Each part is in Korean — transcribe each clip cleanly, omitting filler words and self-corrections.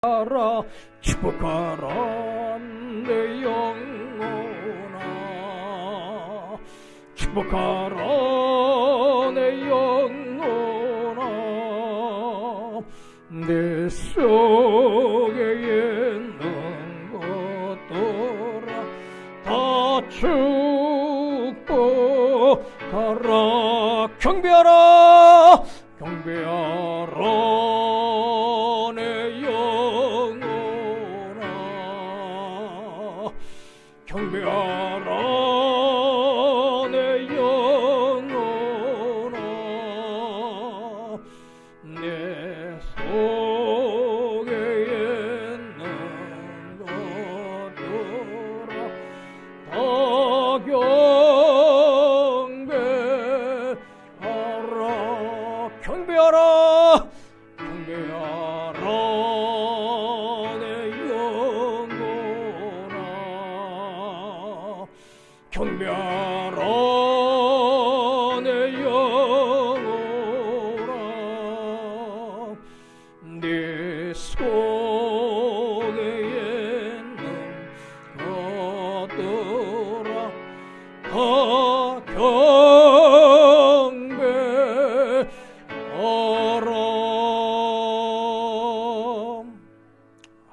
축복하라 축복하라 내 영혼아 축복하라 내 영혼아 내 속에 있는 것들아 다 축복하라 경배하라 경배하라 경배하라 내 영혼아 내 속에 있는 것들아 다 경배하라 경배하라 경배하라 경배하라 내 영혼아 내 속에 있는 것들아 다 경배하라.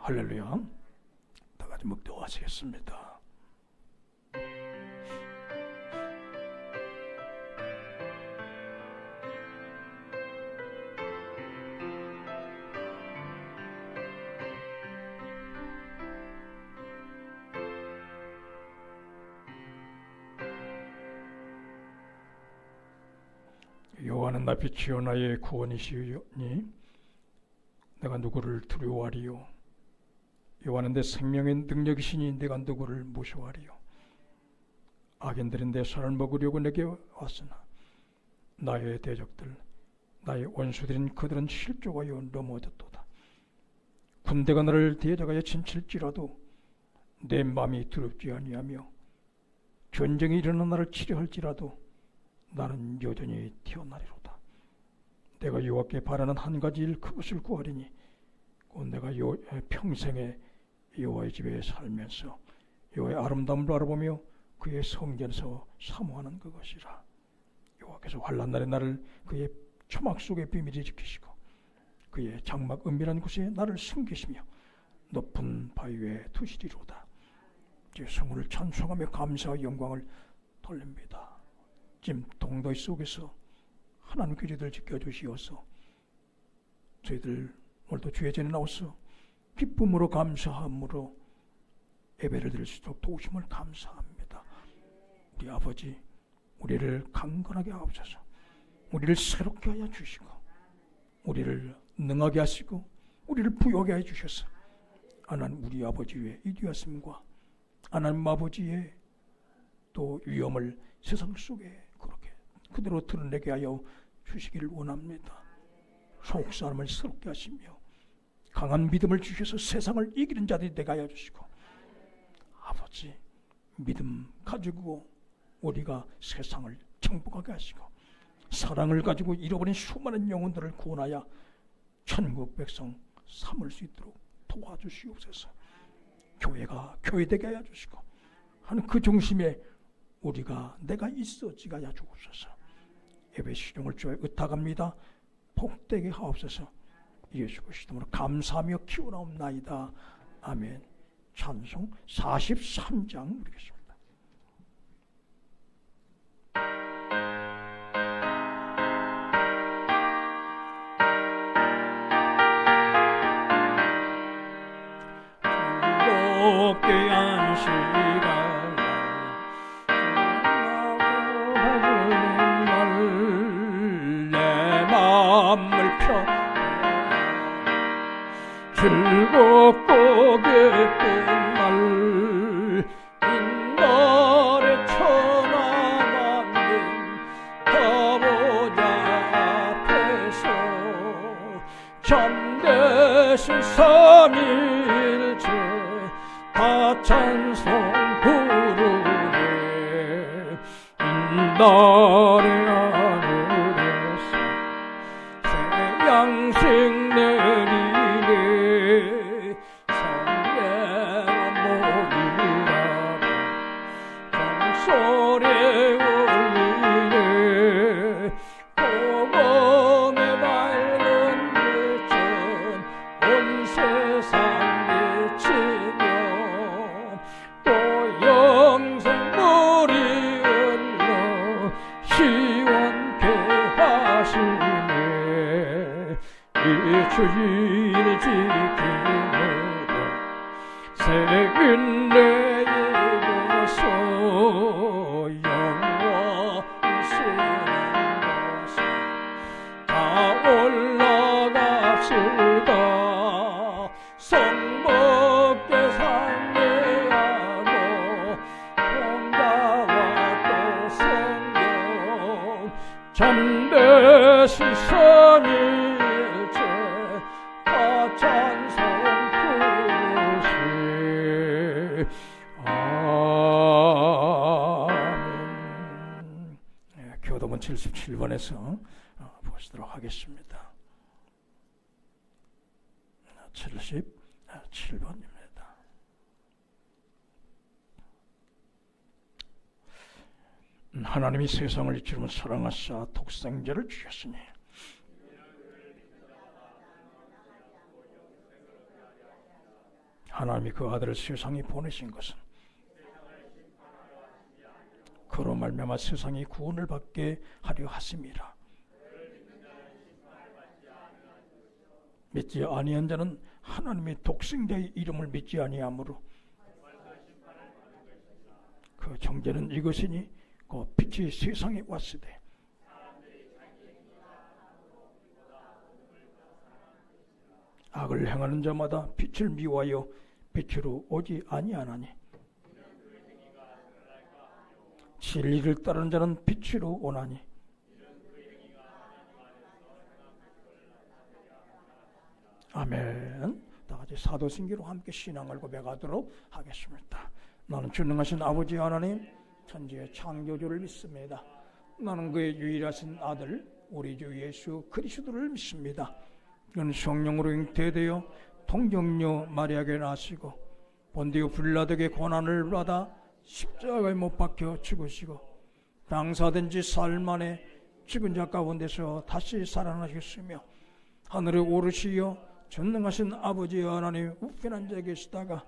할렐루야. 다 같이 묵도하시겠습니다. 여호와는 나 빛이요 나의 구원이시니 내가 누구를 두려워하리요. 여호와는 내 생명의 능력이시니 내가 누구를 무서워하리요. 악인들은 내 살을 먹으려고 내게 왔으나 나의 대적들 나의 원수들인 그들은 실족하여 넘어졌도다. 군대가 나를 대적하여 침칠지라도 내 마음이 두렵지 아니하며 전쟁이 일어나 나를 치료할지라도 나는 여전히 태어나리로다. 내가 여호와께 바라는 한 가지 일 그것을 구하리니 곧 내가 평생에 여호와의 집에 살면서 여호와의 아름다움을 알아보며 그의 성전에서 사모하는 그것이라. 여호와께서 환난 날에 나를 그의 초막 속의 비밀이 지키시고 그의 장막 은밀한 곳에 나를 숨기시며 높은 바위 위에 두시리로다. 제 성을 찬송하며 감사와 영광을 돌립니다. 지금 동도의 속에서 하나님께 저희들 지켜주시어서 저희들 오늘도 주의 전에 나와서 기쁨으로 감사함으로 예배를 드릴 수 있도록 도우심을 감사합니다. 우리 아버지 우리를 강건하게 하옵소서. 우리를 새롭게 하여 주시고 우리를 능하게 하시고 우리를 부유하게 해 주셔서 하나님 우리 아버지의 이기하심과 하나님 아버지의 또 위엄을 세상 속에 그렇게 그대로 드러내게 하여 주시기를 원합니다. 속사람을 새롭게 하시며 강한 믿음을 주셔서 세상을 이기는 자들이 되게 하여 주시고 아버지 믿음 가지고 우리가 세상을 정복하게 하시고 사랑을 가지고 잃어버린 수많은 영혼들을 구원하여 천국 백성 삼을 수 있도록 도와주시옵소서. 교회가 교회되게 하여 주시고 하는 그 중심에 우리가 내가 있어지게 하여 주옵소서. 예배 시종을 주에 의탁합니다. 복되게 하옵소서. 예수 그리스도로 감사하며 기원하옵나이다. 아멘. 찬송 43장 부르겠습니다. 즐겁게 안식하 마음을 펴 즐겁고 기쁜 날 인날의 천하만민 아버지 앞에서 참되신 삼일째 다 찬송 부르네 인날의 하늘에서 새 양식 내리네 세상 미치며 또 영생물이 흘러 시원케 하시네. 이 주일 지키므로 새 은혜의 보소 영원히 것이 다 올라갑시다. 성복게 상례하고 평가와 또 생명 참되신 선일체 다 찬송 부르시. 아멘. 교도문 77번에서 보시도록 하겠습니다. 77번입니다. 하나님이 세상을 이처럼 사랑하사 독생자를 주셨으니 하나님이 그 아들을 세상에 보내신 것은 그로 말미암아 세상이 구원을 받게 하려 하심이라. 믿지 아니한 자는 하나님의 독생자의 이름을 믿지 아니하므로 그 정죄는 이것이니 그 빛이 세상에 왔으되 악을 행하는 자마다 빛을 미워하여 빛으로 오지 아니하나니 진리를 따르는 자는 빛으로 오나니 아멘. 다같이 사도신기로 함께 신앙을 고백하도록 하겠습니다. 나는 전능하신 아버지 하나님 천지의 창조주를 믿습니다. 나는 그의 유일하신 아들 우리 주 예수 그리스도를 믿습니다. 그는 성령으로 잉태되어 통정녀 마리아에게 나시고 본디오 빌라도에게 고난을 받아 십자가에 못 박혀 죽으시고 장사된 지 사흘 만에 죽은 자 가운데서 다시 살아나셨으며 하늘에 오르시어 전능하신 아버지 하나님 우편한 자에 계시다가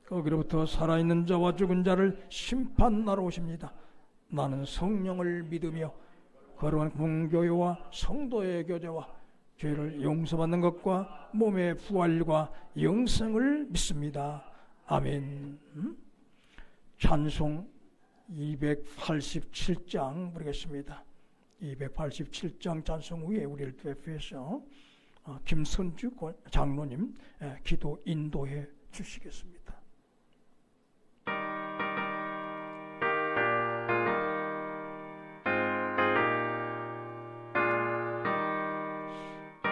거기로부터 살아있는 자와 죽은 자를 심판하러 오십니다. 나는 성령을 믿으며 거룩한 공교회와 성도의 교제와 죄를 용서받는 것과 몸의 부활과 영생을 믿습니다. 아멘. 찬송 287장 부르겠습니다. 287장 찬송 후에 우리를 대표해서 김선주 장로님 기도 인도해 주시겠습니다.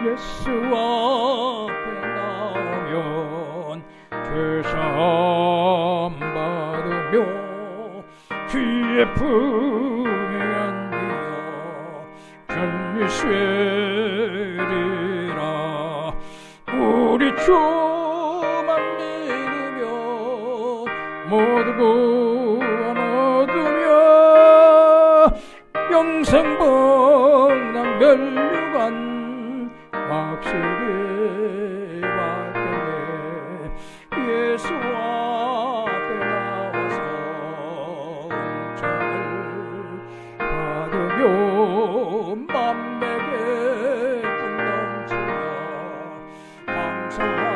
예수 앞에 나오면 죄사함 받으며 주의 품에 안기어 편히 쉬리라. 우리 주만 믿으며 모두 구원 얻으며 영생복락 멸류관 확실히 받겠네. 예수 앞에 나와서 은총을 받으며 맘에게 분 넘치며 감사하리라.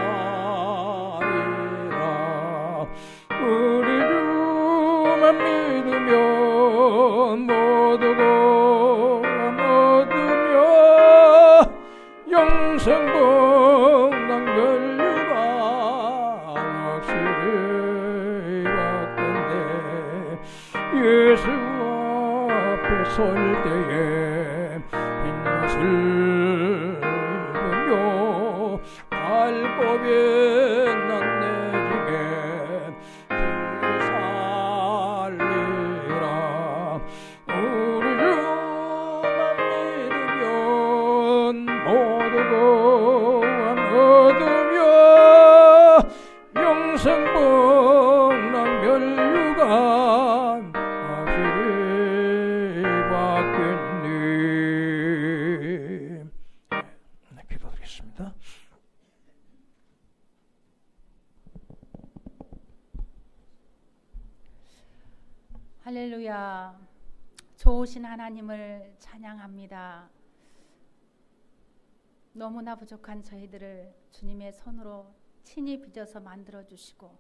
우리 주만 믿으며 모두 구원 얻으며 영생복락 멸류관 확실히 받건대. 예수 앞에 설 때에 흰옷을 입으며 발곱에 난 내 집에 길을 살리라. 우리 주만 믿으면 모두 구원 얻으며 영생복락 멸류관 확실히 받겠네. 네, 기도드리겠습니다. 할렐루야. 좋으신 하나님을 찬양합니다. 너무나 부족한 저희들을 주님의 손으로 친히 빚어서 만들어주시고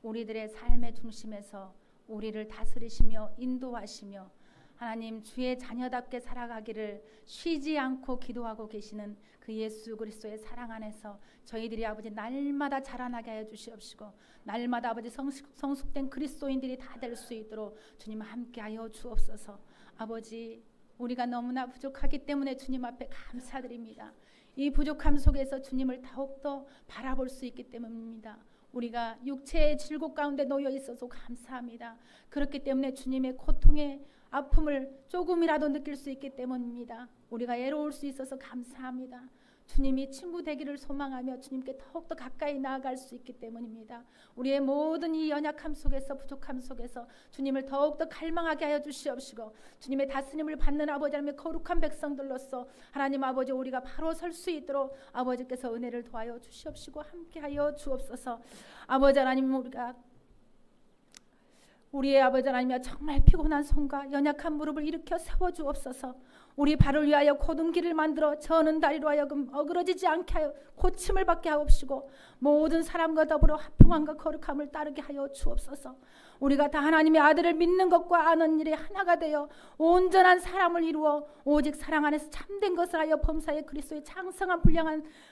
우리들의 삶의 중심에서 우리를 다스리시며 인도하시며 하나님 주의 자녀답게 살아가기를 쉬지 않고 기도하고 계시는 그 예수 그리스도의 사랑 안에서 저희들이 아버지 날마다 자라나게 하여 주시옵시고 날마다 아버지 성숙된 그리스도인들이 다 될 수 있도록 주님 함께하여 주옵소서. 아버지 우리가 너무나 부족하기 때문에 주님 앞에 감사드립니다. 이 부족함 속에서 주님을 더욱더 바라볼 수 있기 때문입니다. 우리가 육체의 질곡 가운데 놓여 있어서 감사합니다. 그렇기 때문에 주님의 고통의 아픔을 조금이라도 느낄 수 있기 때문입니다. 우리가 애로울 수 있어서 감사합니다. 주님이 친구 되기를 소망하며 주님께 더욱더 가까이 나아갈 수 있기 때문입니다. 우리의 모든 이 연약함 속에서 부족함 속에서 주님을 더욱더 갈망하게 하여 주시옵시고 주님의 다스림을 받는 아버지 하나님의 거룩한 백성들로서 하나님 아버지 우리가 바로 설 수 있도록 아버지께서 은혜를 도하여 주시옵시고 함께하여 주옵소서. 아버지 하나님 우리의 아버지 하나님이여 정말 피곤한 손과 연약한 무릎을 일으켜 세워주옵소서. 우리 발을 위하여 곧은 길을 만들어 저는 다리로 하여금 어그러지지 않게 하여 고침을 받게 하옵시고 모든 사람과 더불어 화평함과 거룩함을 따르게 하여 주옵소서. 우리가 다 하나님의 아들을 믿는 것과 아는 일에 하나가 되어 온전한 사람을 이루어 오직 사랑 안에서 참된 것을 하여 범사에 그리스도의 장성한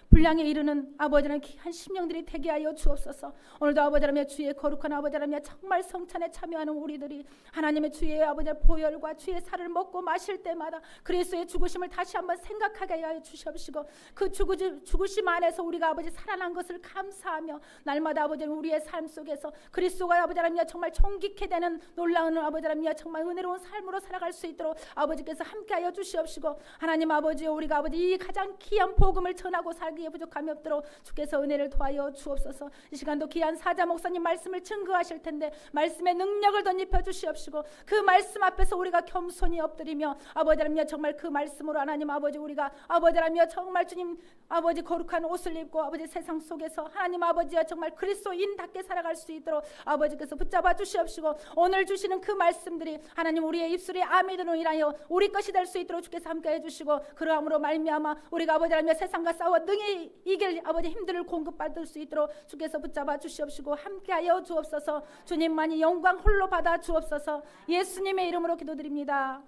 분량에 이르는 아버지 하나님 귀한 심령들이 되게 하여 주옵소서. 오늘도 아버지 하나님 주의 거룩한 아버지 하나님 정말 성찬에 참여하는 우리들이 하나님의 주의 아버지 보혈과 주의 살을 먹고 마실 때마다 그리스도의 죽으심을 다시 한번 생각하게 하여 주시옵시고 그 죽으심 안에서 우리가 아버지 살아난 것을 감사하며 날마다 아버지 우리의 삶 속에서 그리스도가 아버지 하나님 정말 존귀케 되는 놀라운 아버지 하나님 정말 은혜로운 삶으로 살아갈 수 있도록 아버지께서 함께하여 주시옵시고 하나님 아버지 우리가 아버지 이 가장 귀한 복음을 전하고 살기에 부족함이 없도록 주께서 은혜를 도하여 주옵소서. 이 시간도 귀한 사자 목사님 말씀을 증거하실 텐데 말씀의 능력을 덧입혀 주시옵시고 그 말씀 앞에서 우리가 겸손히 엎드리며 아버지 하나님 정말 그 말씀으로 하나님 아버지 우리가 아버지 하나님 정말 주님 아버지 거룩한 옷을 입고 아버지 세상 속에서 하나님 아버지와 정말 그리스도인답게 살아갈 수 있도록 아버지께서 붙잡아 주시옵시고 오늘 주시는 그 말씀들이 하나님 우리의 입술에 아멘으로 인하여 우리 것이 될 수 있도록 주께서 함께해 주시고 그러함으로 말미암아 우리가 아버지 하나님 세상과 싸워 능히 이길 아버지 힘들을 공급받을 수 있도록 주께서 붙잡아 주시옵시고 함께하여 주옵소서. 주님만이 영광 홀로 받아 주옵소서. 예수님의 이름으로 기도드립니다.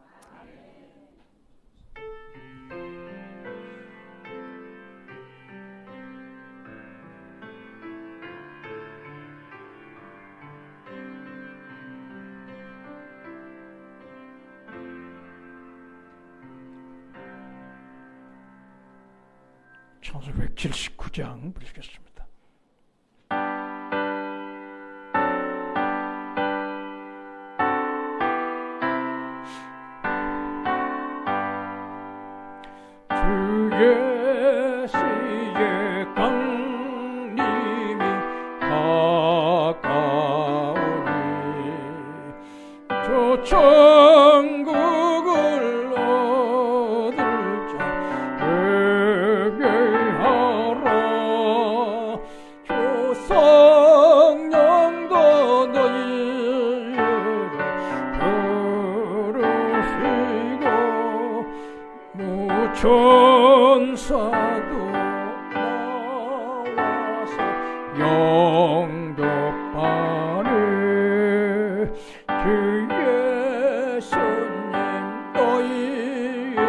찬송 179장 부르시겠습니다. 주의 시의 강림이 가까우니 저 천국을 얻을 자 회개하라. 저 성령도 너희를 부르시고 무천사도 나와서 영접하네. 주 예수님 너희를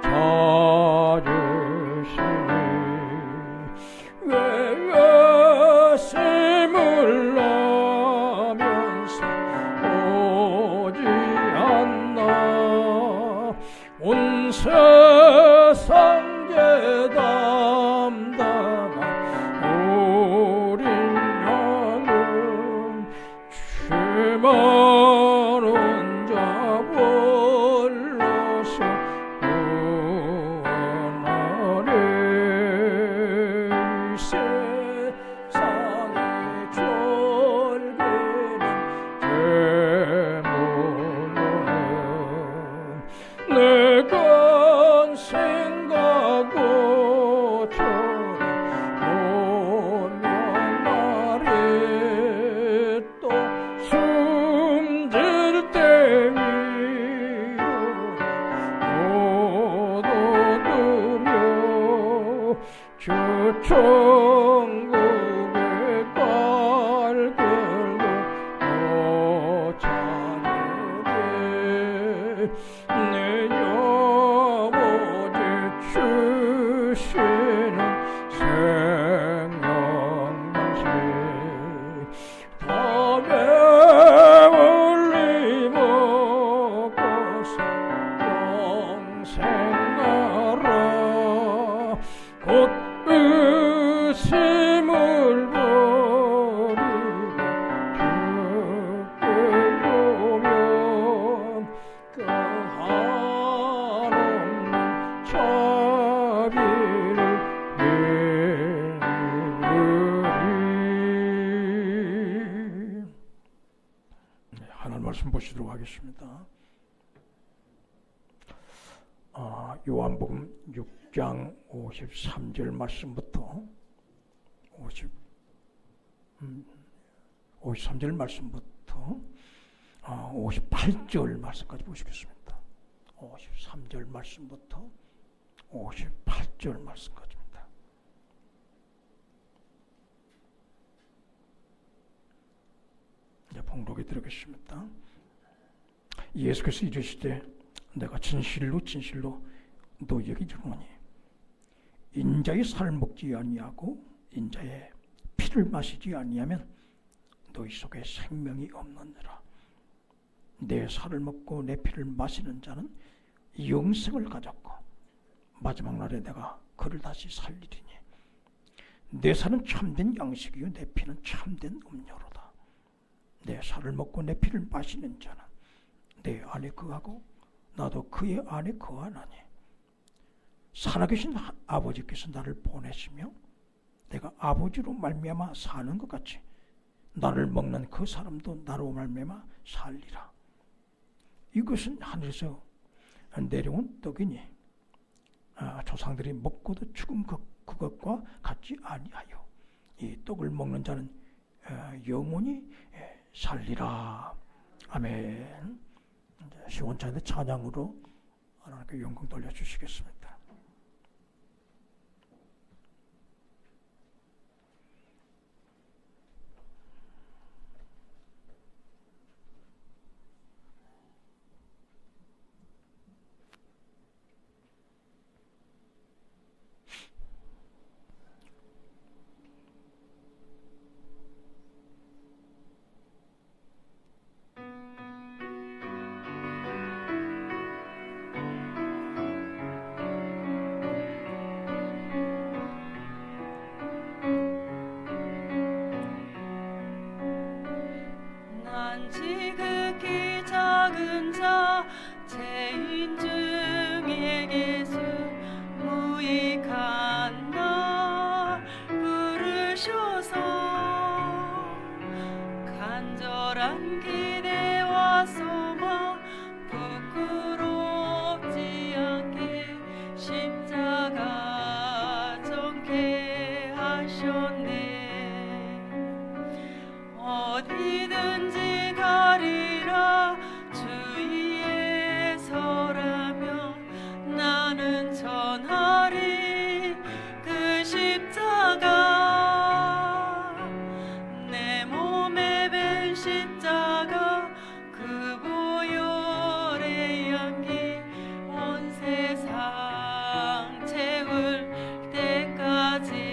찾으시니 외심을 하면서 오지 않나. 온 세상 죄 담당한 우리 양은 죄 많은 자 불러서 구원하리. 세상의 졸기는 죄물로는 내가 생각고 오면 날이 또 말씀 보시도록 하겠습니다. 요한복음 6장 53절 말씀부터 53절 말씀부터 58절 말씀까지 보시겠습니다. 53절 말씀부터 58절 말씀까지입니다. 이제 봉독에 들어가겠습니다. 예수께서 이르시되 내가 진실로 진실로 너희에게 이르노니 인자의 살을 먹지 아니하고 인자의 피를 마시지 아니하면 너희 속에 생명이 없느니라. 내 살을 먹고 내 피를 마시는 자는 영생을 가졌고 마지막 날에 내가 그를 다시 살리리니 내 살은 참된 양식이요 내 피는 참된 음료로다. 내 살을 먹고 내 피를 마시는 자는 내 안에 거하고 나도 그의 안에 거하나니 살아계신 아버지께서 나를 보내시며 내가 아버지로 말미암아 사는 것 같이 나를 먹는 그 사람도 나로 말미암아 살리라. 이것은 하늘에서 내려온 떡이니 조상들이 먹고도 죽은 그것과 같지 아니하여 이 떡을 먹는 자는 영원히 살리라. 아멘. 시원찬의 찬양으로 하나님께 영광 돌려주시겠습니다. 지극히 작은 자 죄인 중에 예수 무익한 나 부르셔서 간절한 기대와 소망 부끄럽지 않게 십자가 정케 하셨네. 어디든지 가리라 주위에 서라면 나는 전하리 그 십자가 내 몸에 밴 십자가 그 보혈의 향기 온 세상 채울 때까지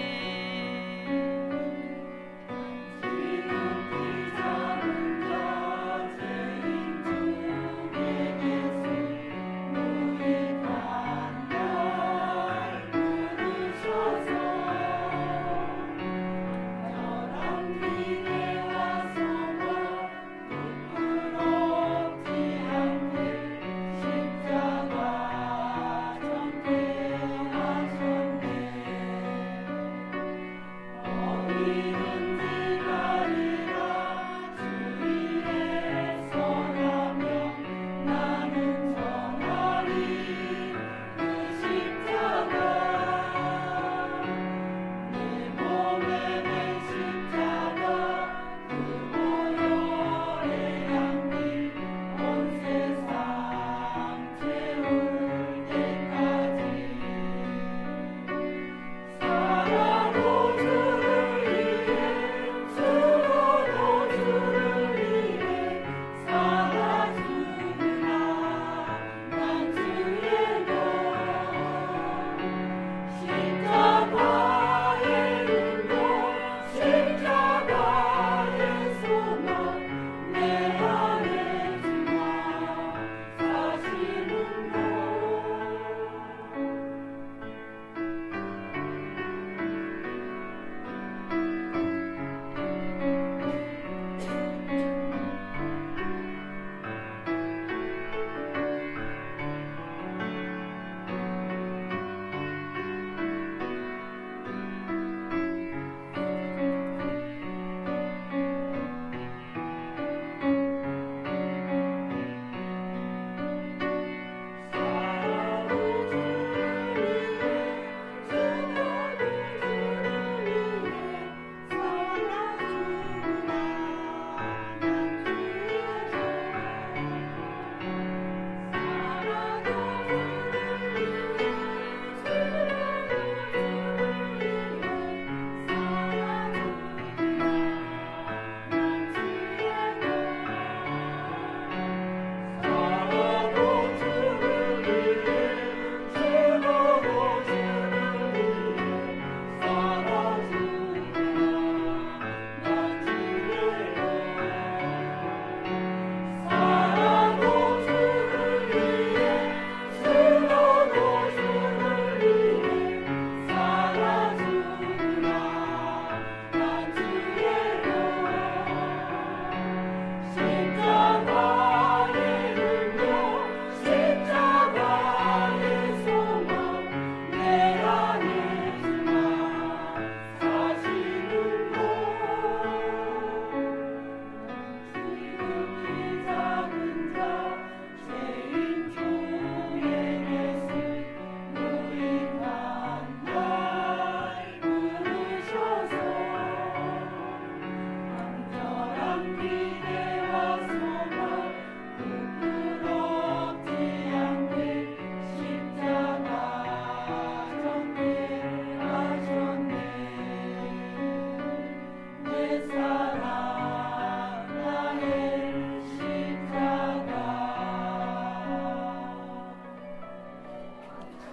사랑 나의 십자가.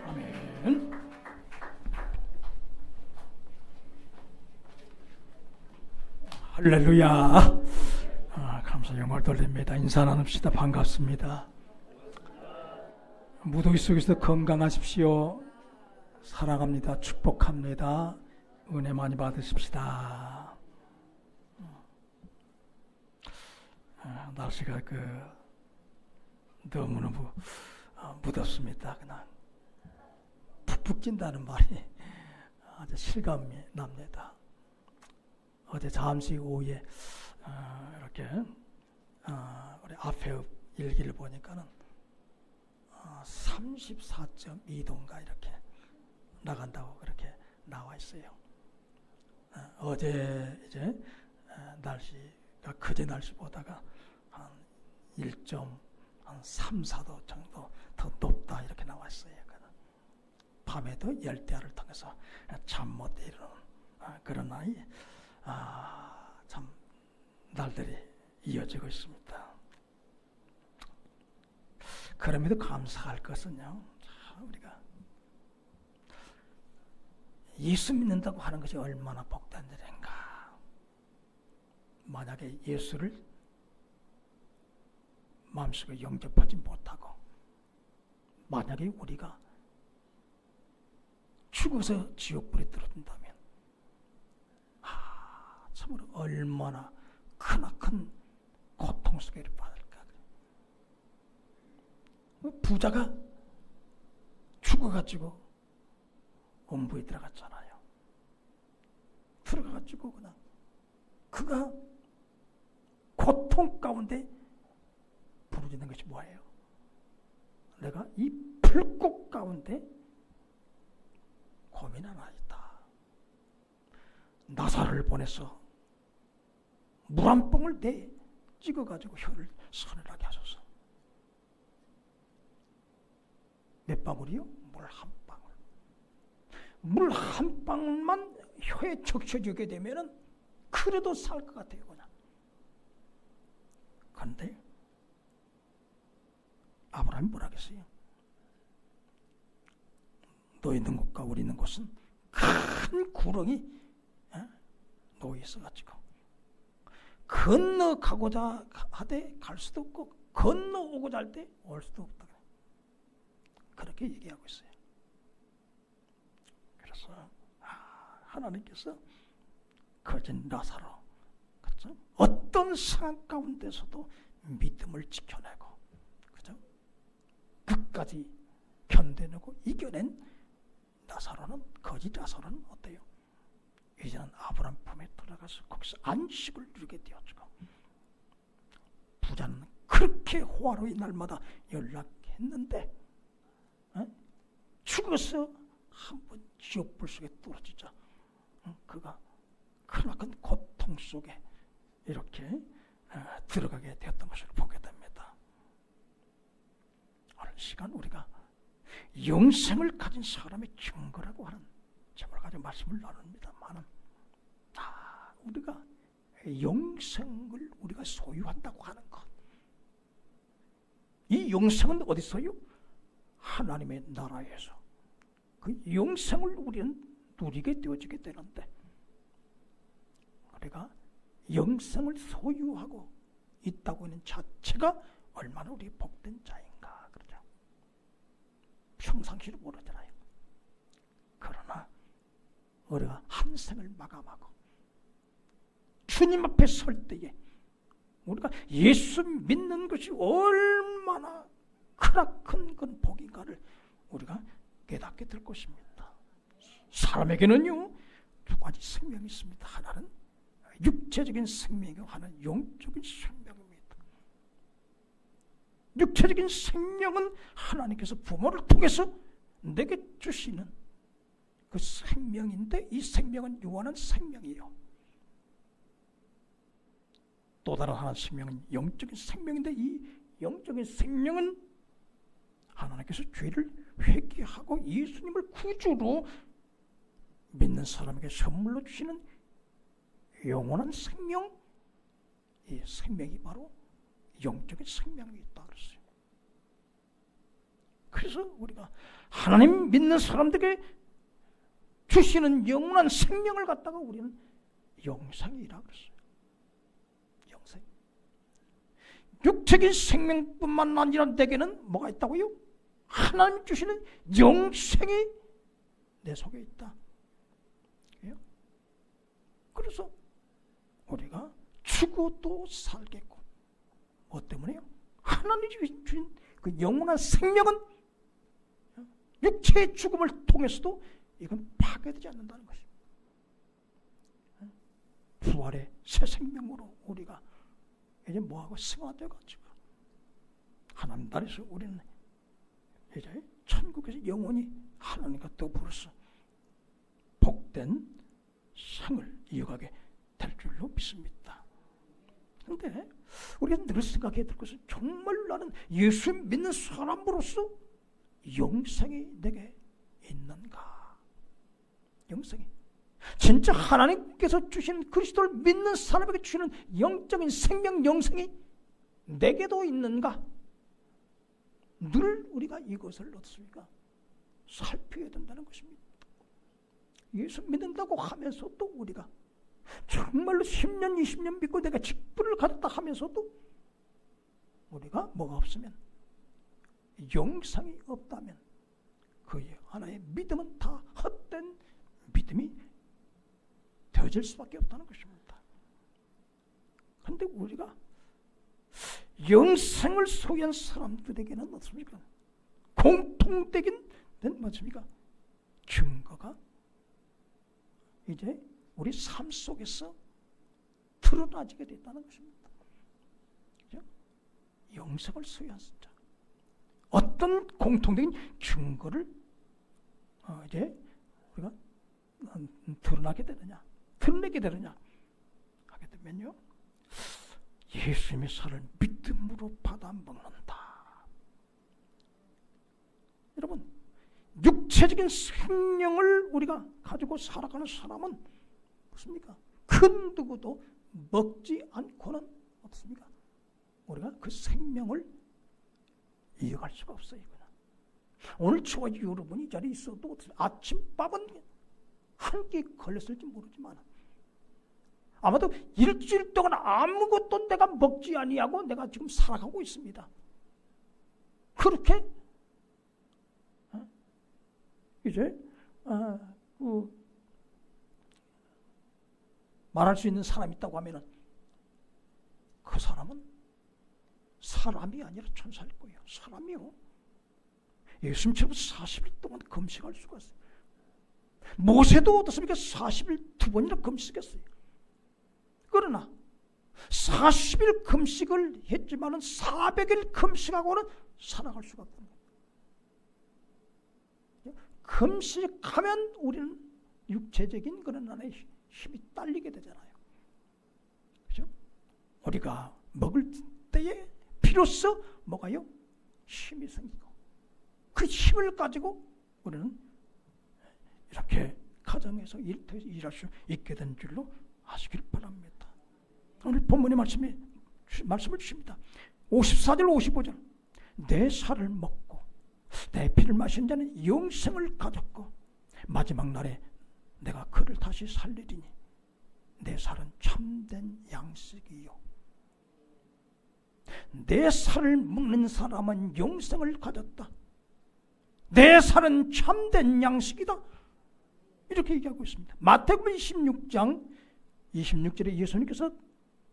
아멘. 할렐루야. 감사 영광을 돌립니다. 인사 나눕시다. 반갑습니다. 무더기 속에서 건강하십시오. 사랑합니다. 축복합니다. 은혜 많이 받으십시다. 날씨가 너무너무 무덥습니다. 그냥 푹푹 찐다는 말이 아주 실감이 납니다. 어제 잠시 오후에 이렇게 우리 앞에 일기를 보니까는 34.2도인가 이렇게 나간다고 그렇게 나와 있어요. 어제 이제 날씨가 그제 날씨보다가 한 1.3, 4도 정도 더 높다 이렇게 나와 있어요. 밤에도 열대야를 통해서 잠 못 이루는 그런 참 날들이 이어지고 있습니다. 그럼에도 감사할 것은요, 우리가 예수 믿는다고 하는 것이 얼마나 복된 일인가. 만약에 예수를 마음속에 영접하지 못하고 만약에 우리가 죽어서 지옥불에 떨어진다면 참으로 얼마나 크나큰 고통 속에 받을까. 부자가 죽어가지고 음부에 들어갔잖아요. 들어가가지고 그냥 그가 고통 가운데 부르짖는 것이 뭐예요? 내가 이 불꽃 가운데 고민하나이다. 나사를 보내서 물 한 봉을 내 찍어가지고 혀를 서늘하게 하소서. 몇 방울이요? 물 한 방울. 물 한 방울만 혀에 적셔주게 되면은 그래도 살 것 같아요, 그냥. 그런데 아브라함이 뭐라 했어요? 너 있는 곳과 우리 있는 곳은 큰 구렁이 놓여 있어가지고 건너가고자 하되 갈 수도 없고 건너오고자 할 때 올 수도 없다. 그렇게 얘기하고 있어요. 그래서 하나님께서 거진 나사로 그렇죠? 어떤 상황 가운데서도 믿음을 지켜내고 그렇죠? 끝까지 견뎌내고 이겨낸 나사로는 거짓 나사로는 어때요? 이제는 아브라함 품에 들어가서 거기서 안식을 누리게 되었고 부자는 그렇게 호화로이 날마다 연락했는데 죽어서 한번 지옥불 속에 떨어지자 그가 크나큰 고통 속에 이렇게 들어가게 되었던 것을 보게 됩니다. 오늘 시간 우리가 영생을 가진 사람의 증거라고 하는 제목을 가지고 말씀을 나눕니다만은 우리가 영생을 우리가 소유한다고 하는 것, 이 영생은 어디서요? 하나님의 나라에서 그 영생을 우리는 누리게 되어지게 되는데 우리가 영생을 소유하고 있다고 하는 자체가 얼마나 우리 복된 자인가. 그러죠. 평상시로 모르잖아요. 그러나 우리가 한 생을 마감하고 주님 앞에 설 때에 우리가 예수 믿는 것이 얼마나 크나큰 건 복인가를 우리가 깨닫게 될 것입니다. 사람에게는요 두 가지 생명이 있습니다. 하나는 육체적인 생명이고 하나는 영적인 생명입니다. 육체적인 생명은 하나님께서 부모를 통해서 내게 주시는 그 생명인데 이 생명은 유한한 생명이에요. 또 다른 하나의 생명은 영적인 생명인데 이 영적인 생명은 하나님께서 죄를 회개하고 예수님을 구주로 믿는 사람에게 선물로 주시는 영원한 생명, 이 생명이 바로 영적인 생명이 있다 그랬어요. 그래서 우리가 하나님 믿는 사람들에게 주시는 영원한 생명을 갖다가 우리는 영생이라 그랬어요. 영생. 육적인 생명뿐만 아니라 내게는 뭐가 있다고요? 하나님 주시는 영생이 내 속에 있다. 그래서 우리가 죽어도 살겠고, 뭐 때문에요? 하나님이 주신 그 영원한 생명은 육체의 죽음을 통해서도 이건 파괴되지 않는다는 것입니다. 부활의 새 생명으로 우리가 이제 뭐하고 승화되어가지고 하나님 나라에서 우리는 이제 천국에서 영원히 하나님과 더불어서 복된 생을 이어가게 될 줄로 믿습니다. 그런데 우리가 늘 생각해야 될 것은, 정말 나는 예수 믿는 사람으로서 영생이 내게 있는가? 영생이 진짜 하나님께서 주신 그리스도를 믿는 사람에게 주시는 영적인 생명, 영생이 내게도 있는가? 늘 우리가 이것을 어떻습니까? 살펴야 된다는 것입니다. 예수 믿는다고 하면서도 우리가 정말로 10년, 20년 믿고 내가 직분을 가졌다 하면서도 우리가 뭐가 없으면, 영상이 없다면 그의 하나의 믿음은 다 헛된 믿음이 되어질 수밖에 없다는 것입니다. 그런데 우리가 영생을 소유한 사람들에게는 어떻습니까? 공통되긴 뭐습니까? 증거가 이제 우리 삶 속에서 드러나지게 됐다는 것입니다. 그죠? 영생을 소유한 자, 어떤 공통적인 증거를 이제 우리가 드러나게 되느냐, 드러내게 되느냐 하게 되면요, 예수님의 살을 믿음으로 받아 먹는다. 여러분, 육체적인 생명을 우리가 가지고 살아가는 사람은 무엇입니까? 큰 누구도 먹지 않고는 어떻습니까? 우리가 그 생명을 이어갈 수가 없어요. 오늘 저와 여러분이 이 자리에 있어도 아침밥은 한 끼 걸렸을지 모르지만 아마도 일주일 동안 아무것도 내가 먹지 아니하고 내가 지금 살아가고 있습니다. 그렇게 이제 말할 수 있는 사람이 있다고 하면은 그 사람은 사람이 아니라 천사일 거예요. 사람이요. 예수님처럼 40일 동안 금식할 수가 있어요. 모세도 어떻습니까? 40일 2번이나 금식했어요. 그러나 40일 금식을 했지만은 400일 금식하고는 살아갈 수가 없다. 금식하면 우리는 육체적인 그런 하나의 힘이 딸리게 되잖아요. 그죠? 우리가 먹을 때에 비로소 뭐가요? 힘이 생기고 그 힘을 가지고 우리는 이렇게 가정에서 일할 수 있게 된 줄로 아시길 바랍니다. 오늘 본문의 말씀을 주십니다. 54절 55절 내 살을 먹고 내 피를 마신 자는 영생을 가졌고 마지막 날에 내가 그를 다시 살리리니 내 살은 참된 양식이요. 내 살을 먹는 사람은 영생을 가졌다. 내 살은 참된 양식이다. 이렇게 얘기하고 있습니다. 마태복음 26장 26절에 예수님께서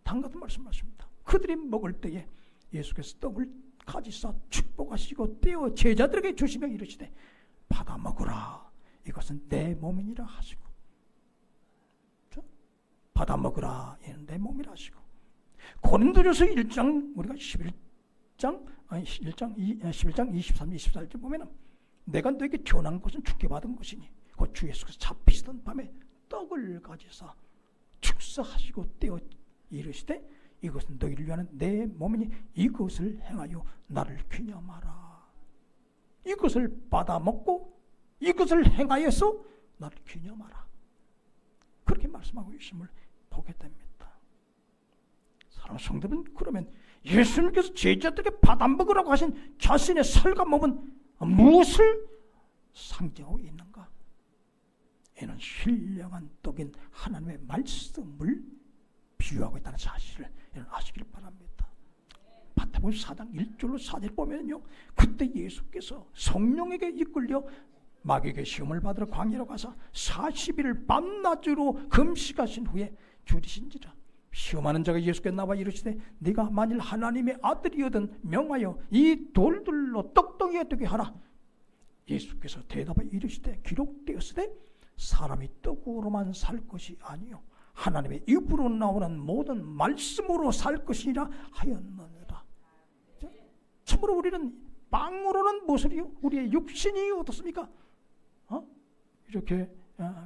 다음 같은 말씀하십니다. 그들이 먹을 때에 예수께서 떡을 가지사 축복하시고 떼어 제자들에게 주시며 이르시되 받아 먹으라. 이것은 내 몸이니라 하시고, 받아 먹으라. 이는 내 몸이라 하시고, 고린도전서 1장 우리가 11장 23, 24절 보면은 내가 너에게 전한 것은 주께 받은 것이니 곧 주 예수께서 잡히시던 밤에 떡을 가지사 축사하시고 떼어 이르시되 이것은 너희를 위하는 내 몸이니 이것을 행하여 나를 기념하라. 이것을 받아 먹고 이것을 행하여서 나를 기념하라. 그렇게 말씀하고 계심을 보게 됩니다. 사랑하는 성도분, 그러면 예수님께서 제자들에게 밥 안 먹으라고 하신 자신의 살과 몸은 무엇을 상징하고 있는가? 이는 신령한 떡인 하나님의 말씀을 비유하고 있다는 사실을 아시길 바랍니다. 마태복음 4장 1절로 4절 보면요, 그때 예수께서 성령에게 이끌려 마귀에게 시험을 받으러 광야로 가서 40일을 밤낮으로 금식하신 후에 줄이신지라. 시험하는 자가 예수께 나와 이르시되 네가 만일 하나님의 아들이거든 명하여 이 돌들로 떡덩이가 되게 하라. 예수께서 대답하여 이르시되 기록되었으되 사람이 떡으로만 살 것이 아니요 하나님의 입으로 나오는 모든 말씀으로 살 것이라 하였느니라. 참으로 우리는 빵으로는 무엇이요? 우리의 육신이 어떻습니까? 이렇게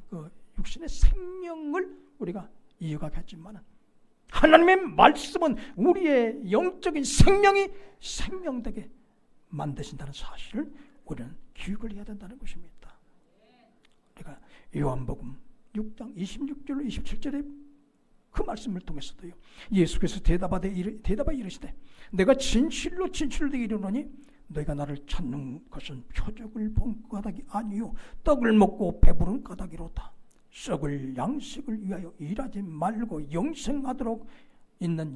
그 육신의 생명을 우리가 이어가겠지만 하나님의 말씀은 우리의 영적인 생명이 생명되게 만드신다는 사실을 우리는 기억을 해야 된다는 것입니다. 우리가 요한복음 6장 26절로 27절에 그 말씀을 통해서도요, 예수께서 대답하여 이르시되 내가 진실로 너희에게 이르노니 너희가 나를 찾는 것은 표적을 본 까닭이 아니요 떡을 먹고 배부른 까닭이로다. 썩을 양식을 위하여 일하지 말고 영생하도록 있는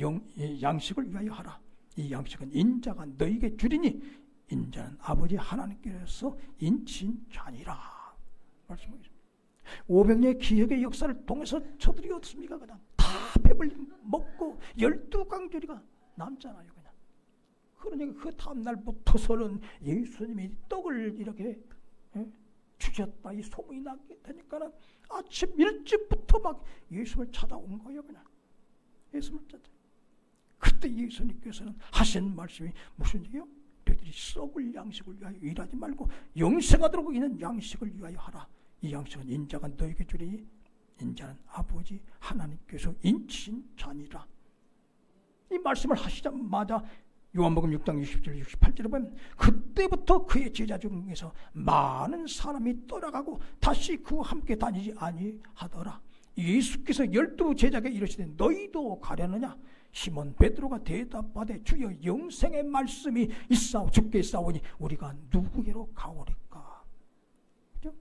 양식을 위하여 하라. 이 양식은 인자가 너희에게 주리니 인자는 아버지 하나님께서 인친 자니라. 말씀하겠습니다. 500년의 기억의 역사를 통해서 저들이 어떻습니까? 그냥 다 배불리 먹고 12강조리가 남잖아요. 그냥. 그러니까 그 다음날부터서는 예수님이 떡을 이렇게 주셨다 이 소문이 나게 되니까는 아침 일찍부터 막 예수를 찾아온 거예요. 그냥 예수를 찾아. 그때 예수님께서는 하신 말씀이 무슨 얘기요? 너희들이 썩을 양식을 위하여 일하지 말고 영생하도록 있는 양식을 위하여 하라. 이 양식은 인자가 너에게 주리니 인자는 아버지 하나님께서 인치신 자니라. 이 말씀을 하시자마자 요한복음 6장 60절 68절에 보면 그때부터 그의 제자 중에서 많은 사람이 떠나가고 다시 그와 함께 다니지 아니하더라. 예수께서 12 제자에게 이르시되 너희도 가려느냐? 시몬 베드로가 대답하되 주여 영생의 말씀이 있사오 주께 있사오니 우리가 누구에게로 가오리까? 그죠?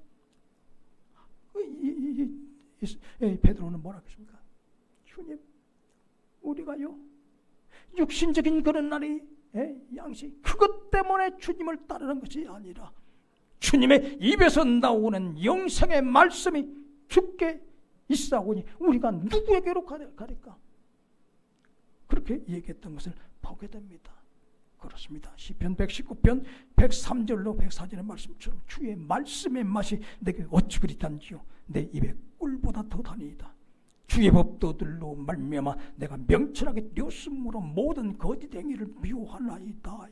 베드로는 뭐라 그랬습니까? 주님, 우리가요 육신적인 그런 날이 양식 그것 때문에 주님을 따르는 것이 아니라 주님의 입에서 나오는 영생의 말씀이 주께 있사오니 우리가 누구에게로 가릴까? 그렇게 얘기했던 것을 보게 됩니다. 그렇습니다. 시편 119편 103절로 104절의 말씀처럼 주의 말씀의 맛이 내게 어찌 그리 단지요 내 입에 꿀보다 더 다니이다. 주의 법도들로 말미암아 내가 명철하게 되었으므로 모든 거짓 행위를 미워하나이다.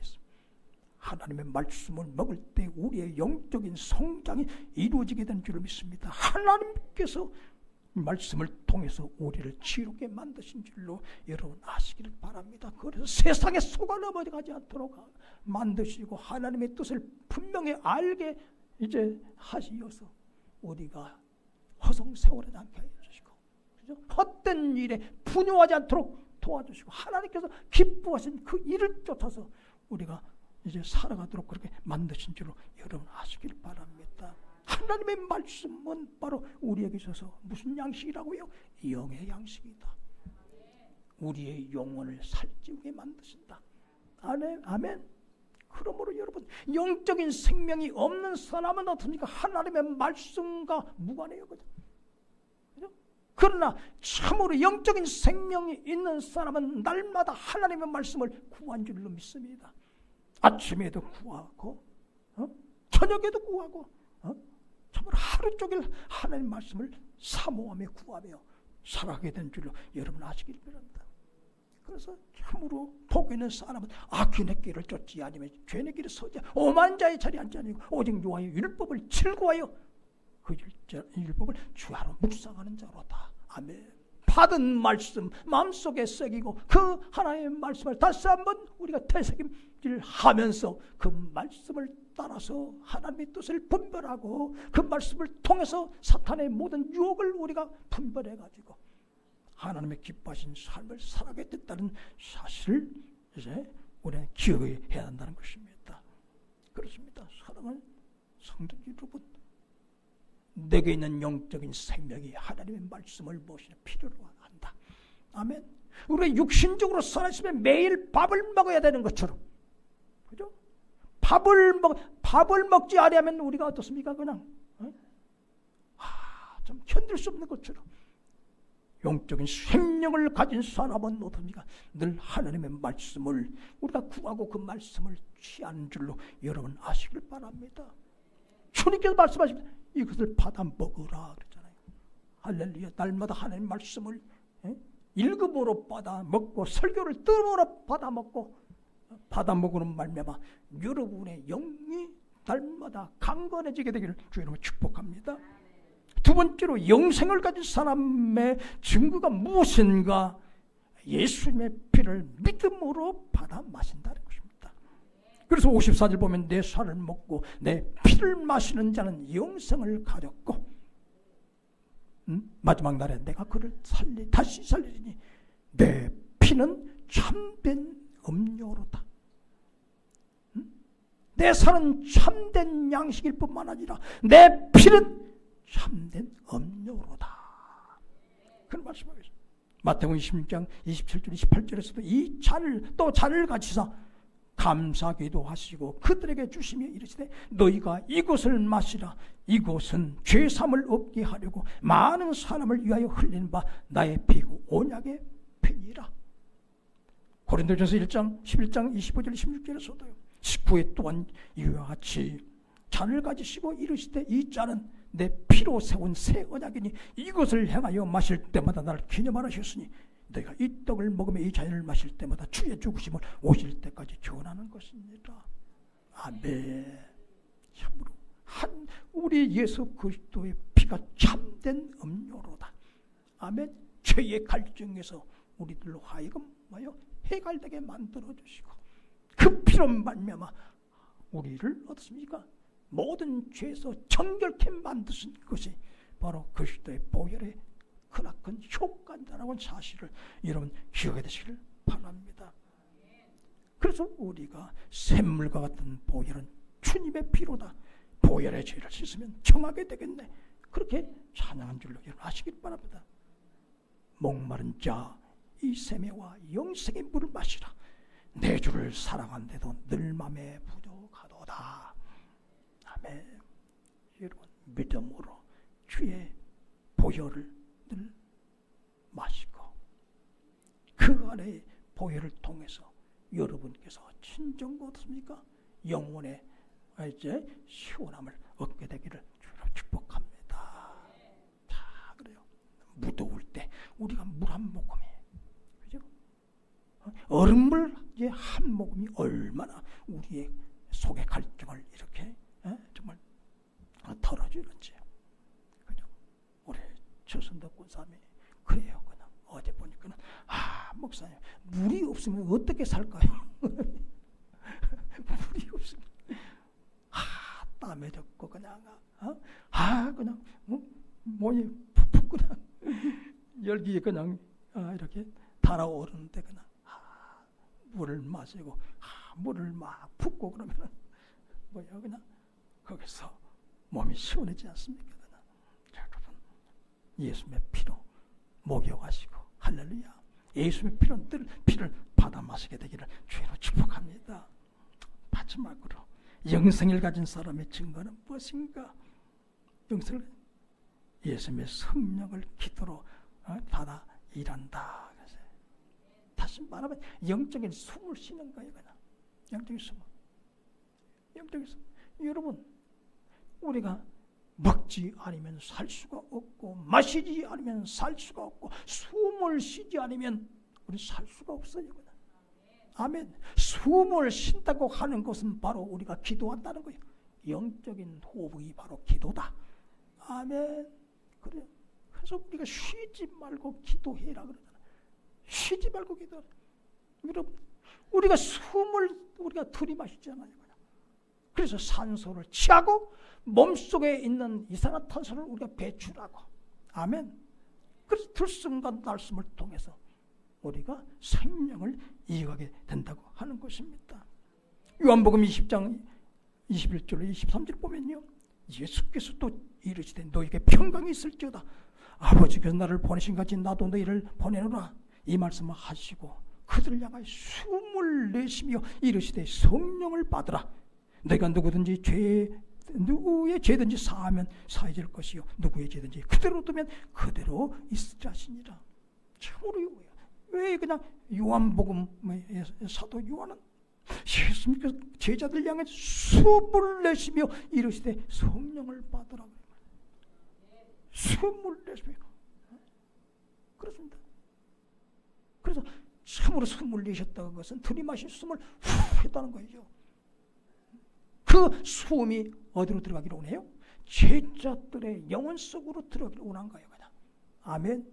하나님의 말씀을 먹을 때 우리의 영적인 성장이 이루어지게 된 줄을 믿습니다. 하나님께서 말씀을 통해서 우리를 지혜롭게 만드신 줄로 여러분 아시기를 바랍니다. 그래서 세상에 속아 넘어가지 않도록 만드시고 하나님의 뜻을 분명히 알게 이제 하시어서 우리가 허송세월하지 않게 해주시고 헛된 일에 분유하지 않도록 도와주시고 하나님께서 기뻐하신 그 일을 쫓아서 우리가 이제 살아가도록 그렇게 만드신 줄로 여러분 아시길 바랍니다. 하나님의 말씀은 바로 우리에게 있어서 무슨 양식이라고요? 영의 양식이다. 우리의 영혼을 살찌우게 만드신다. 아멘. 그러므로 여러분 영적인 생명이 없는 사람은 어떻습니까? 하나님의 말씀과 무관해요. 그죠? 그러나 참으로 영적인 생명이 있는 사람은 날마다 하나님의 말씀을 구한 줄로 믿습니다. 아침에도 구하고 저녁에도 구하고 참으로 하루 종일 하나님의 말씀을 사모하며 구하며 살아가게 된 줄로 여러분 아시길 바랍니다. 그래서 참으로 복 있는 사람은 악인의 길을 쫓지 아니면 죄의 길을 서지 오만 자의 자리에 앉지 아니고 오직 여호와의 율법을 즐거워하여 그 율법을 주야로 묵상하는 자로다. 아멘. 받은 말씀 마음속에 새기고 그 하나님의 말씀을 다시 한번 우리가 되새김질 하면서 그 말씀을 따라서 하나님의 뜻을 분별하고 그 말씀을 통해서 사탄의 모든 유혹을 우리가 분별해가지고 하나님의 기뻐하신 삶을 살아가야 된다는 사실을 이제 우리는 기억해야 한다는 것입니다. 그렇습니다. 사랑하는 성도 여러분, 내게 있는 영적인 생명이 하나님의 말씀을 모시는 필요로 한다. 아멘. 우리가 육신적으로 살아있으면 매일 밥을 먹어야 되는 것처럼, 그죠? 밥을 먹지 아니하면 우리가 어떻습니까? 그냥 좀 견딜 수 없는 것처럼 영적인 생명을 가진 사람은 어떻습니까? 늘 하나님의 말씀을 우리가 구하고 그 말씀을 취하는 줄로 여러분 아시길 바랍니다. 주님께서 말씀하십니다. 이것을 받아 먹으라 그랬잖아요. 할렐루야. 날마다 하나님의 말씀을 일급으로 받아 먹고 설교를 뜸으로 받아 먹고 받아 먹으는 말미암아 여러분의 영이 날마다 강건해지게 되기를 주님으로 축복합니다. 두 번째로 영생을 가진 사람의 증거가 무엇인가? 예수님의 피를 믿음으로 받아 마신다는 것입니다. 그래서 54절 보면 내 살을 먹고 내 피를 마시는 자는 영생을 가졌고 마지막 날에 내가 그를 다시 살리리니 내 피는 참된 음료로다. 내 살은 참된 양식일 뿐만 아니라 내 피는 참된 음료로다. 그런 말씀하고 있습니다. 마태복음 26장 27절 28절에서도 이 잔을 가지사 감사기도 하시고 그들에게 주시며 이르시되 너희가 이것을 마시라. 이것은 죄사함을 얻게 하려고 많은 사람을 위하여 흘리는 바 나의 피고 언약의 피니라. 고린도전서 1장 11장 25절 26절에서도요. 19회 또한 이와 같이 잔을 가지시고 이르시되 이 잔은 내 피로 세운 새 언약이니 이것을 행하여 마실 때마다 나를 기념하라 하셨으니 너희가 이 떡을 먹으며 이 잔을 마실 때마다 주의 죽으심을 오실 때까지 전하는 것입니다. 아멘. 참으로 우리 예수 그리스도의 피가 참된 음료로다. 아멘. 죄의 갈증에서 우리들로 하여금 해갈되게 만들어 주시고 그 피로 말미암아 우리를 어떻습니까? 모든 죄에서 정결케 만드신 것이 바로 그리스도의 보혈의 크나큰 효과다라는 사실을 여러분 기억해 두시기를 바랍니다. 그래서 우리가 샘물과 같은 보혈은 주님의 피로다. 보혈의 죄를 씻으면 정하게 되겠네. 그렇게 찬양한 줄로 여러분 아시길 바랍니다. 목마른 자 이 샘에와 영생의 물을 마시라. 내 주를 사랑한데도 늘 맘에 부족하도다. 아멘. 여러분 믿음으로 주의 보혈을 늘 마시고 그 안에 보혈을 통해서 여러분께서 진정과 어떻습니까? 영혼의 이제 시원함을 얻게 되기를 주로 축복합니다. 자, 그래요. 무더울 때 우리가 물 한 모금이, 그죠? 얼음물 이제 한 모금이 얼마나 우리의 속의 갈증을 이렇게 정말 털어주는지요. 그죠? 우리 최선덕 권사님이 그래요. 그냥 어제 보니까는 목사님 물이 없으면 어떻게 살까요? 물이 없으면 땀에 젖고 그냥 그냥 몸이 푹푹 그냥 열기에 그냥 이렇게 달아오르는데 그냥 물을 마시고 물을 막 붓고 그러면은 그냥 거기서 몸이 시원하지 않습니까? 그냥. 여러분 예수님의 피로 목욕하시고 할렐루야. 예수님의 피를 받아 마시게 되기를 주로 축복합니다. 마지막으로 영생을 가진 사람의 증거는 무엇인가? 영생을 예수님의 성령을 기도로 받아 일한다. 다시 말하면 영적인 숨을 쉬는 거예요. 그냥 영적인 숨. 영적인 숨. 여러분 우리가 먹지 않으면 살 수가 없고 마시지 않으면 살 수가 없고 숨을 쉬지 않으면 우리 살 수가 없어요. 그냥. 아멘. 숨을 쉰다고 하는 것은 바로 우리가 기도한다는 거예요. 영적인 호흡이 바로 기도다. 아멘. 그래요. 그래서 우리가 쉬지 말고 기도해라 그러잖아요. 쉬지 말고 기도해라. 여러분, 우리가 숨을 우리가 들이마시잖아요. 그래서 산소를 취하고 몸속에 있는 이산화탄소를 우리가 배출하고. 아멘. 그래서 들숨과 날숨을 통해서 우리가 생명을 이어가게 된다고 하는 것입니다. 요한복음 20장 21절 23절 보면요, 예수께서 또 이르시되 너에게 평강이 있을지어다. 아버지께서 나를 보내신 같이 나도 너희를 보내노라. 이 말씀을 하시고 그들을 향하여 숨을 내쉬며 이르시되 성령을 받으라. 너희가 누구의 죄든지 사하면 사해질 것이요 누구의 죄든지 그대로 두면 그대로 있으리라 하시니라. 참으로 왜 그냥 요한복음의 사도 요한은 예수님께서 제자들 향해 숨을 내쉬며 이르시되 성령을 받으라. 숨을 내쉬며 그렇습니다. 그래서 참으로 숨을 내셨다는 것은 들이마신 숨을 후 했다는 거죠. 그 숨이 어디로 들어가기로 원해요? 제자들의 영혼 속으로 들어가기로 원한 거예요. 그냥. 아멘.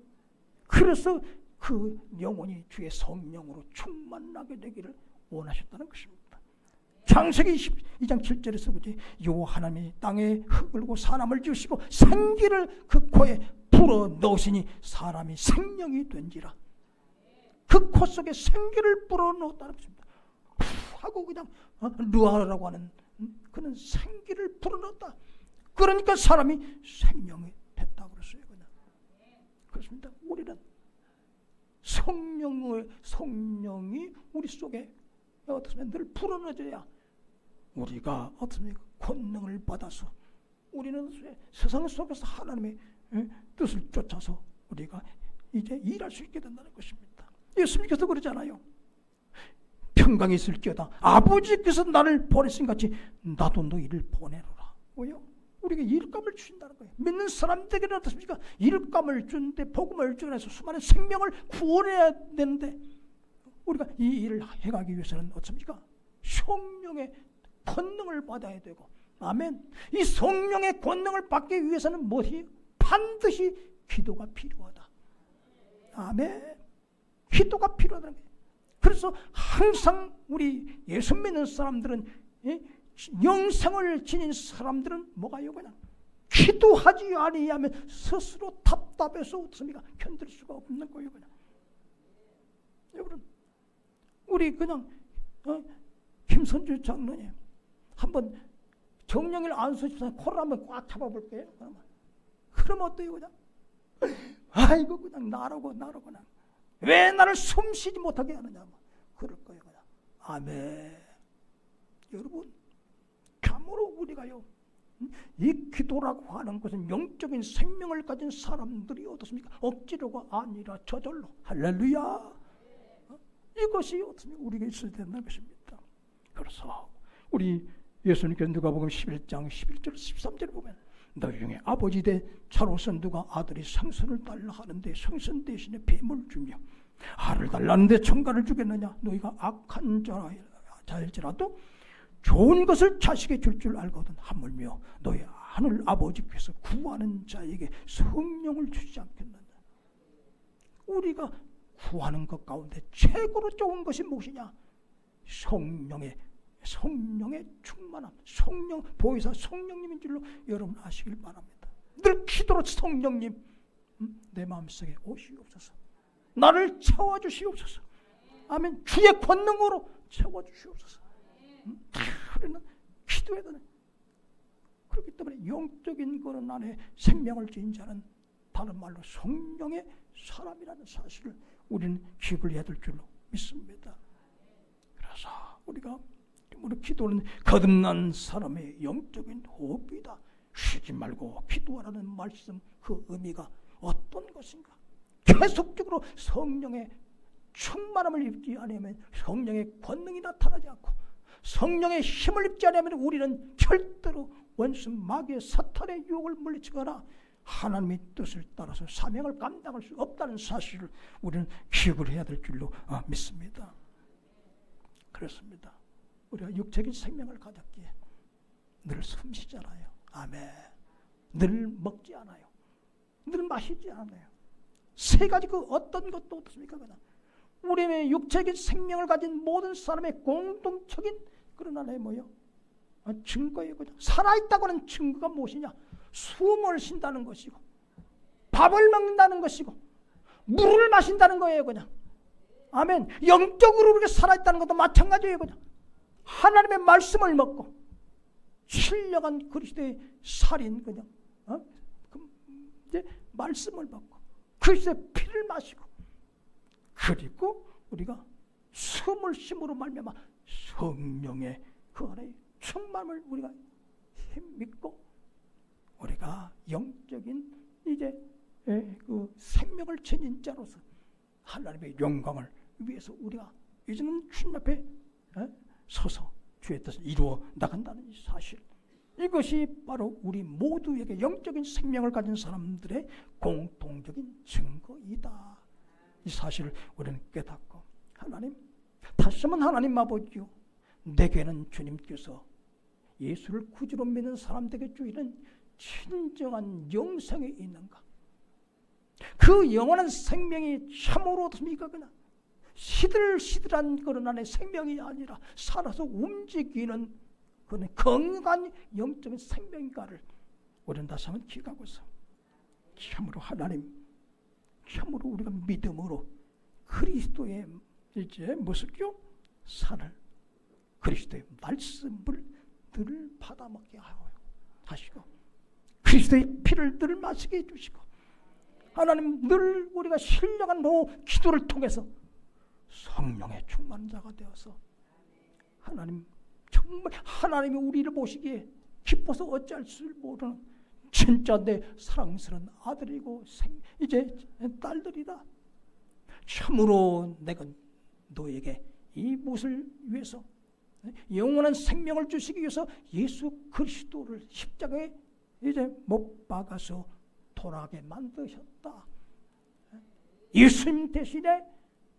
그래서 그 영혼이 주의 성령으로 충만하게 되기를 원하셨다는 것입니다. 창세기 22장 7절에서 보지, 요 하나님이 땅에 흙을 고 사람을 지으시고 생기를 그 코에 불어 넣으시니 사람이 생명이 된지라. 그 코 속에 생기를 불어 넣었다는 것입니다. 하고 그냥 르아라고 하는 그는 생기를 불어 넣었다. 그러니까 사람이 생명이 됐다고 그랬어요. 그냥. 그렇습니다. 우리는 성령이 우리 속에 어떻습니까? 늘 불어넣어져야 우리가 어떻습니까? 권능을 받아서 우리는 세상 속에서 하나님의 뜻을 쫓아서 우리가 이제 일할 수 있게 된다는 것입니다. 예수님께서 그러잖아요. 평강이 있을지어다. 아버지께서 나를 보내신 같이 나도 너희를 보내노라. 왜요? 우리에게 일감을 주신다는 거예요. 믿는 사람들에게는 어떻습니까? 일감을 주는데 복음을 전해서 수많은 생명을 구원해야 되는데 우리가 이 일을 해가기 위해서는 어떻습니까? 성령의 권능을 받아야 되고, 아멘. 이 성령의 권능을 받기 위해서는 무엇이? 반드시 기도가 필요하다. 아멘. 기도가 필요하다는 거예요. 그래서 항상 우리 예수 믿는 사람들은, 영생을 지닌 사람들은 뭐가요? 그냥 기도하지 아니하면 스스로 답답해서 어떻습니까? 견딜 수가 없는 거예요. 그냥. 여러분, 우리 그냥 김선주 장로님 한번 정령일 안수집사 코를 한번 꽉 잡아볼게요. 그러면 어때요? 그냥 아이고 그냥 나라고 그냥 왜 나를 숨쉬지 못하게 하느냐, 그럴 거예요. 그냥. 아멘. 여러분, 참으로 우리가요, 이 기도라고 하는 것은 영적인 생명을 가진 사람들이 어떻습니까? 억지로가 아니라 저절로. 할렐루야. 이것이 어떻습니까? 우리가 있어야 된다는 것입니다. 그래서 우리 예수님께서 누가복음 11장 11절 13절을 보면 너희 중에 아버지 대 차로서 누가 아들이 생선을 달라 하는데 생선 대신에 뱀을 주며 알을 달라는데 청가를 주겠느냐? 너희가 악한 자일지라도 좋은 것을 자식에 줄 알거든. 하물며 너희 하늘 아버지께서 구하는 자에게 성령을 주지 않겠느냐? 우리가 구하는 것 가운데 최고로 좋은 것이 무엇이냐? 성령의 충만함, 성령 보혜사 성령님인 줄로 여러분 아시길 바랍니다. 늘 기도로 성령님 내 마음속에 오시옵소서. 나를 채워주시옵소서. 아멘. 주의 권능으로 채워주시옵소서. 우리는 기도해야 되네. 그렇기 때문에 영적인 그런 안에 생명을 지닌 자는 다른 말로 성령의 사람이라는 사실을 우리는 기억해야 될 줄로 믿습니다. 그래서 우리가 우리 기도는 거듭난 사람의 영적인 호흡이다. 쉬지 말고 기도하라는 말씀, 그 의미가 어떤 것인가? 계속적으로 성령의 충만함을 입지 않으면 성령의 권능이 나타나지 않고 성령의 힘을 입지 않으면 우리는 절대로 원수 마귀의 사탄의 유혹을 물리치거나 하나님의 뜻을 따라서 사명을 감당할 수 없다는 사실을 우리는 기억을 해야 될 줄로 믿습니다. 그렇습니다. 우리가 육체적인 생명을 가졌기에 늘 숨쉬잖아요. 아멘. 늘 먹지 않아요. 늘 마시지 않아요. 세 가지 그 어떤 것도 없습니까? 우리의 육체적인 생명을 가진 모든 사람의 공동적인 그런 하나의 뭐요? 증거예요. 그냥 살아있다고 하는 증거가 무엇이냐? 숨을 쉰다는 것이고 밥을 먹는다는 것이고 물을 마신다는 거예요. 그냥 아멘. 영적으로 우리가 살아있다는 것도 마찬가지예요. 그냥 하나님의 말씀을 먹고 신령한 그리스도의 살인 그냥 이제 말씀을 먹고 그리스도의 피를 마시고 그리고 우리가 숨을 쉼으로 말미암아 성령의 그 안에 충만을 우리가 믿고 우리가 영적인 이제 그 생명을 지닌 자로서 하나님의 영광을 위해서 우리가 이제는 주님 앞에 서서 주의 뜻을 이루어 나간다는 이 사실, 이것이 바로 우리 모두에게 영적인 생명을 가진 사람들의 공통적인 증거이다. 이 사실을 우리는 깨닫고 하나님, 다시 한번 하나님 아버지요, 내게는 주님께서 예수를 구주로 믿는 사람들에게 주시는 진정한 영생이 있는가? 그 영원한 생명이 참으로 어떻습니까? 그냥 시들시들한 그런 안에 생명이 아니라 살아서 움직이는 그런 건강한 영적인 생명인가를 우리는 다시 한번 기억하고서 참으로 하나님, 참으로 우리가 믿음으로 그리스도의 이제 무엇이죠? 살을, 그리스도의 말씀을 늘 받아먹게 하시고 그리스도의 피를 늘 마시게 해주시고 하나님, 늘 우리가 신령한 기도를 통해서 성령의 충만한 자가 되어서 하나님, 정말 하나님이 우리를 보시기에 기뻐서 어찌할 줄 모르는 진짜 내 사랑스러운 아들이고 이제 딸들이다. 참으로 내가 너에게 이 무엇을 위해서 영원한 생명을 주시기 위해서 예수 그리스도를 십자가에 이제 못 박아서 돌아가게 만드셨다. 예수님 대신에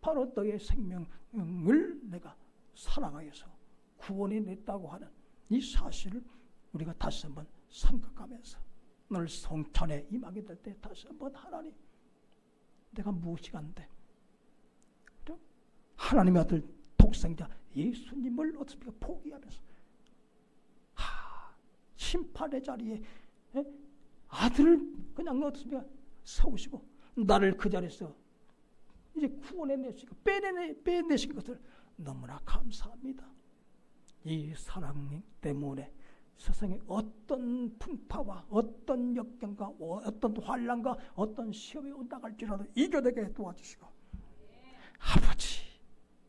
바로 너의 생명을 내가 사랑하여서 구원해냈다고 하는 이 사실을 우리가 다시 한번 생각하면서 오늘 성찬에 임하게 될 때 다시 한번 하나님, 내가 무엇이간데 하나님의 아들 독생자 예수님을 어떻게 포기하면서 심판의 자리에 아들을 그냥 어떻습니까? 세우시고 나를 그 자리에서 이제 구원해내시고 빼내신 것을 너무나 감사합니다. 이 사랑 때문에 세상에 어떤 풍파와 어떤 역경과 어떤 환난과 어떤 시험이 온다할지라도 이겨내게 도와주시고 아버지,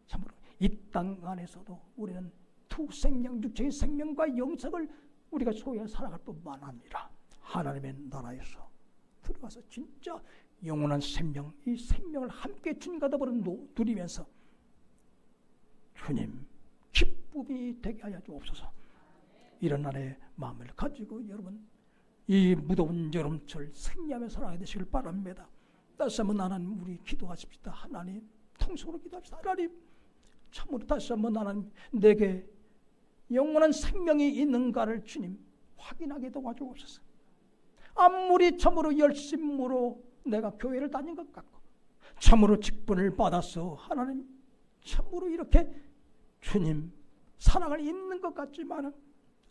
참으로 이 땅 안에서도 우리는 두 생명, 육체의 생명과 영생을 우리가 소유해 살아갈 뿐만 아니라 하나님의 나라에서 들어가서 진짜 영원한 생명, 이 생명을 함께 주님과 더불어 누리면서 주님 기쁨이 되게 하여 주옵소서. 이런 날의 마음을 가지고 여러분 이 무더운 여름철 승리하며 살아야 되시길 바랍니다. 다시 한번 하나님, 우리 기도하십시다. 하나님, 통성으로 기도합시다. 하나님, 참으로 다시 한번 하나님, 내게 영원한 생명이 있는가를 주님 확인하게 도와주옵소서. 아무리 참으로 열심으로 내가 교회를 다닌 것 같고 참으로 직분을 받아서 하나님 참으로 이렇게 주님 사랑을 입는 것 같지만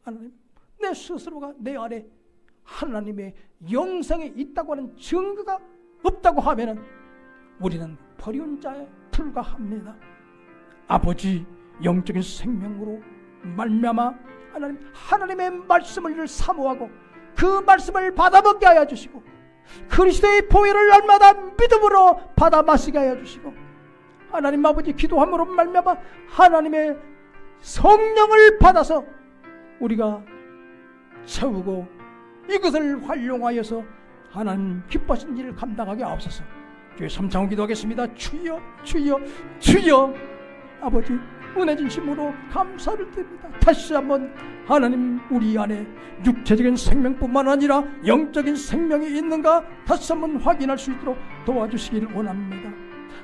하나님, 내 스스로가 내 안에 하나님의 영생이 있다고 하는 증거가 없다고 하면은 우리는 버린 자에 불과합니다. 아버지, 영적인 생명으로 말미암아 하나님의 말씀을 사모하고 그 말씀을 받아먹게 하여 주시고 그리스도의 보혈을 날마다 믿음으로 받아 마시게 하여 주시고 하나님 아버지, 기도함으로 말미암아 하나님의 성령을 받아서 우리가 채우고 이것을 활용하여서 하나님 기뻐하신 일을 감당하게 하옵소서. 주의 삼창을 기도하겠습니다. 주여, 주여, 주여. 아버지, 은혜 진심으로 감사를 드립니다. 다시 한번 하나님, 우리 안에 육체적인 생명뿐만 아니라 영적인 생명이 있는가 다시 한번 확인할 수 있도록 도와주시기를 원합니다.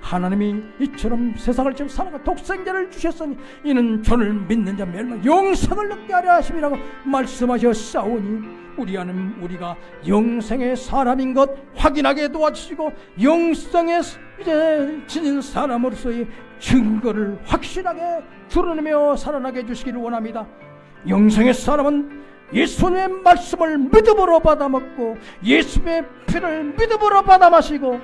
하나님이 이처럼 세상을 지금 살아가 독생자를 주셨으니 이는 저를 믿는 자 멸망 영생을 얻게 하려 하심이라고 말씀하셨사오니 우리 안은 우리가 영생의 사람인 것 확인하게 도와주시고 영생의 이제 지닌 사람으로서의 증거를 확실하게 드러내며 살아나게 해주시기를 원합니다. 영생의 사람은 예수님의 말씀을 믿음으로 받아 먹고 예수님의 피를 믿음으로 받아 마시고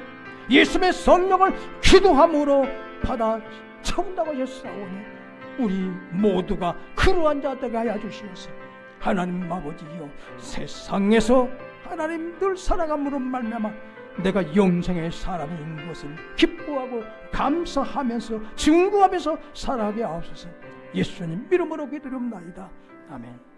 예수님의 성령을 기도함으로 받아 채운다고 하셨사오니 우리 모두가 그러한 자 되게 하여 주시옵소서. 하나님 아버지여, 세상에서 하나님 늘 살아감으로 말미암아 내가 영생의 사람인 것을 기뻐하고 감사하면서 증거하면서 살아가게 하옵소서. 예수님 이름으로 기도합나이다. 아멘.